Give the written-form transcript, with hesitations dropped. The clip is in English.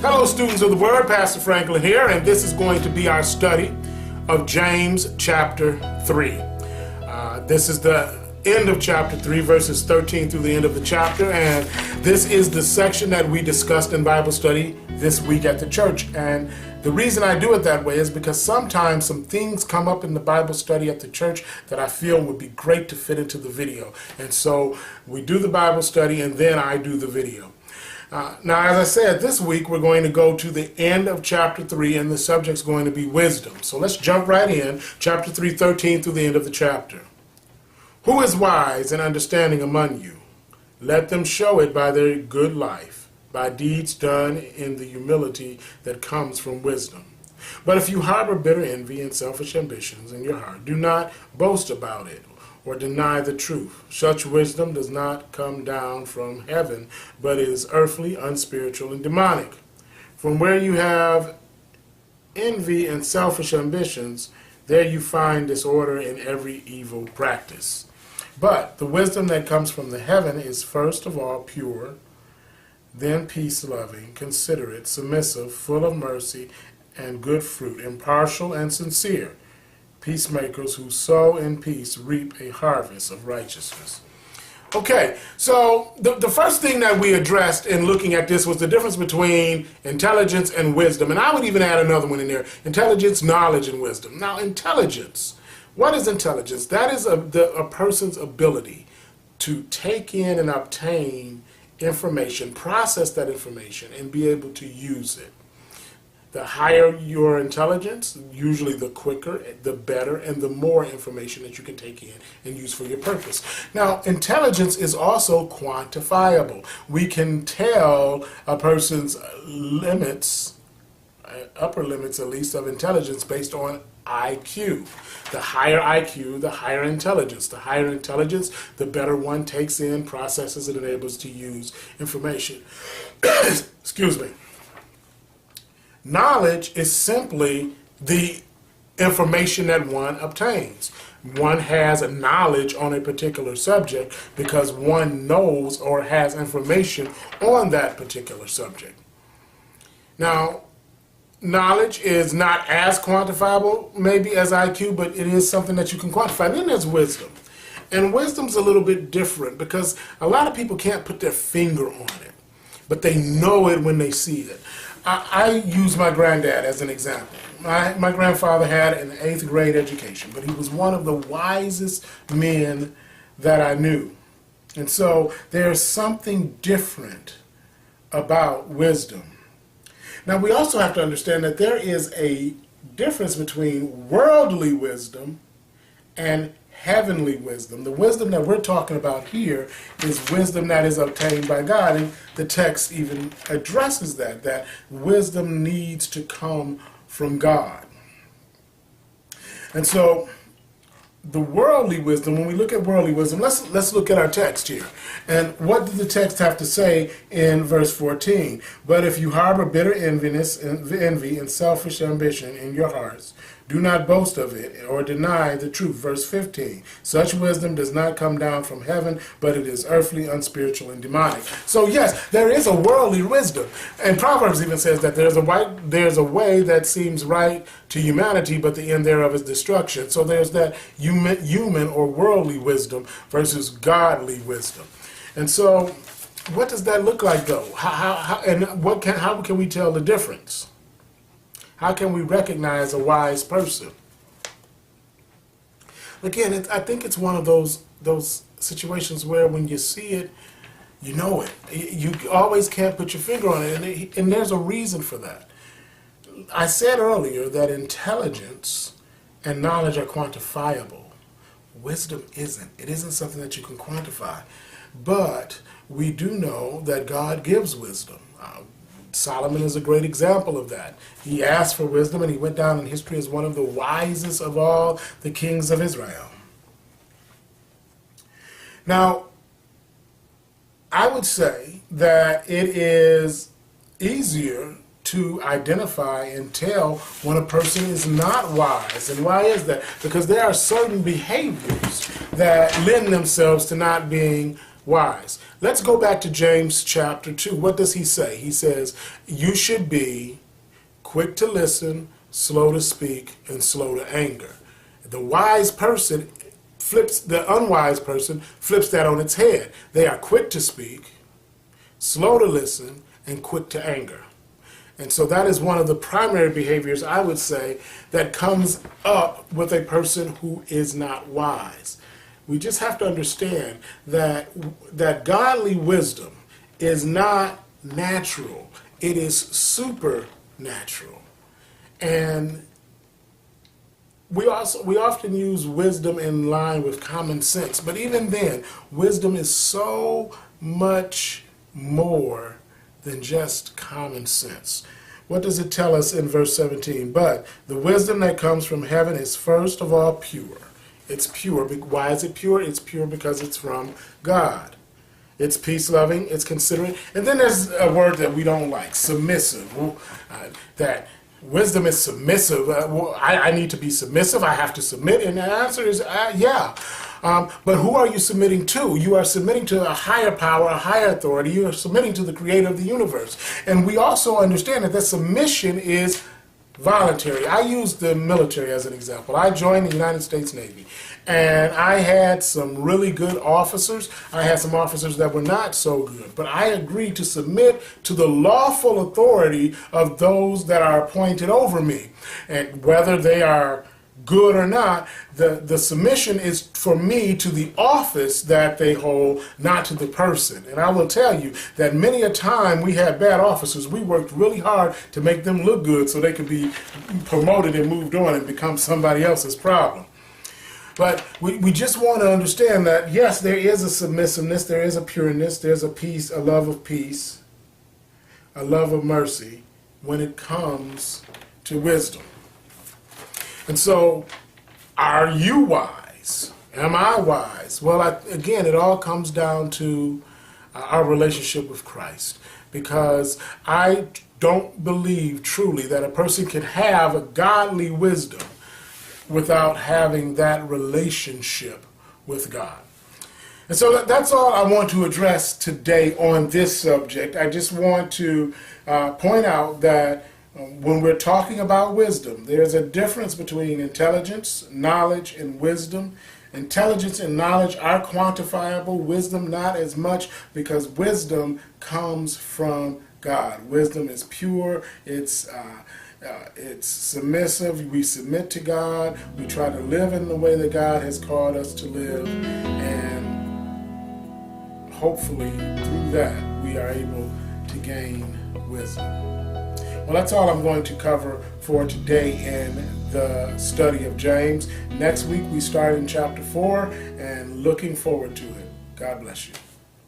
Hello, students of the Word. Pastor Franklin here, and this is going to be our study of James chapter 3. This is the end of chapter 3, verses 13 through the end of the chapter, and this is the section that we discussed in Bible study this week at the church. And the reason I do it that way is because sometimes some things come up in the Bible study at the church that I feel would be great to fit into the video. And so we do the Bible study and then I do the video. Now, as I said, this week we're going to go to the end of chapter 3, and the subject's going to be wisdom. So let's jump right in, chapter 3, 13 through the end of the chapter. Who is wise and understanding among you? Let them show it by their good life, by deeds done in the humility that comes from wisdom. But if you harbor bitter envy and selfish ambitions in your heart, do not boast about it or deny the truth. Such wisdom does not come down from heaven, but is earthly, unspiritual, and demonic. From where you have envy and selfish ambitions, there you find disorder in every evil practice. But the wisdom that comes from the heaven is first of all pure, then peace-loving, considerate, submissive, full of mercy and good fruit, impartial and sincere. Peacemakers who sow in peace reap a harvest of righteousness. Okay, so the first thing that we addressed in looking at this was the difference between intelligence and wisdom. And I would even add another one in there: intelligence, knowledge, and wisdom. Now, intelligence. What is intelligence? That is a person's ability to take in and obtain information, process that information, and be able to use it. The higher your intelligence, usually the quicker, the better, and the more information that you can take in and use for your purpose. Now, intelligence is also quantifiable. We can tell a person's limits, upper limits at least, of intelligence based on IQ. The higher IQ, the higher intelligence. The higher intelligence, the better one takes in, processes, and enables to use information. Excuse me. Knowledge is simply the information that one obtains. One has a knowledge on a particular subject because one knows or has information on that particular subject. Now, knowledge is not as quantifiable maybe as IQ, but it is something that you can quantify. And then there's wisdom. And wisdom's a little bit different because a lot of people can't put their finger on it, but they know it when they see it. I use my granddad as an example. My grandfather had an 8th grade education, but he was one of the wisest men that I knew. And so there's something different about wisdom. Now, we also have to understand that there is a difference between worldly wisdom and heavenly wisdom. The wisdom that we're talking about here is wisdom that is obtained by God, and the text even addresses that wisdom needs to come from God. And so the worldly wisdom, when we look at worldly wisdom, let's look at our text here. And what did the text have to say in verse 14? But if you harbor bitter envy and selfish ambition in your hearts, do not boast of it or deny the truth. Verse 15. Such wisdom does not come down from heaven, but it is earthly, unspiritual, and demonic. So yes, there is a worldly wisdom. And Proverbs even says that there's a way that seems right to humanity, but the end thereof is destruction. So there's that human or worldly wisdom versus godly wisdom. And so what does that look like, though? How can we tell the difference? How can we recognize a wise person? Again, I think it's one of those situations where when you see it, you know it. You always can't put your finger on it, and there's a reason for that. I said earlier that intelligence and knowledge are quantifiable. Wisdom isn't. It isn't something that you can quantify. But we do know that God gives wisdom. Solomon is a great example of that. He asked for wisdom, and he went down in history as one of the wisest of all the kings of Israel. Now, I would say that it is easier to identify and tell when a person is not wise. And why is that? Because there are certain behaviors that lend themselves to not being wise. Let's go back to James chapter 2. What does he say? He says, you should be quick to listen, slow to speak, and slow to anger. The wise person the unwise person flips that on its head. They are quick to speak, slow to listen, and quick to anger. And so that is one of the primary behaviors, I would say, that comes up with a person who is not wise. We just have to understand that godly wisdom is not natural. It is supernatural. And we often use wisdom in line with common sense, but even then, wisdom is so much more than just common sense. What does it tell us in verse 17? But the wisdom that comes from heaven is first of all pure. It's pure. Why is it pure? It's pure because it's from God. It's peace-loving, it's considerate. And then there's a word that we don't like, submissive. That wisdom is submissive. I need to be submissive. I have to submit. And the answer is, yeah. But who are you submitting to? You are submitting to a higher power, a higher authority. You are submitting to the creator of the universe. And we also understand that submission is voluntary. I use the military as an example. I joined the United States Navy, and I had some really good officers. I had some officers that were not so good, but I agreed to submit to the lawful authority of those that are appointed over me. And whether they are good or not, the submission is for me to the office that they hold, not to the person. And I will tell you that many a time we had bad officers. We worked really hard to make them look good so they could be promoted and moved on and become somebody else's problem. But we just want to understand that, yes, there is a submissiveness, there is a pureness, there's a peace, a love of peace, a love of mercy when it comes to wisdom. And so, are you wise? Am I wise? Well, again, it all comes down to our relationship with Christ. Because I don't believe truly that a person can have a godly wisdom without having that relationship with God. And so that's all I want to address today on this subject. I just want to point out that when we're talking about wisdom, there's a difference between intelligence, knowledge, and wisdom. Intelligence and knowledge are quantifiable, wisdom not as much, because wisdom comes from God. Wisdom is pure, it's submissive, we submit to God, we try to live in the way that God has called us to live, and hopefully through that we are able to gain wisdom. Well, that's all I'm going to cover for today in the study of James. Next week we start in chapter 4, and looking forward to it. God bless you.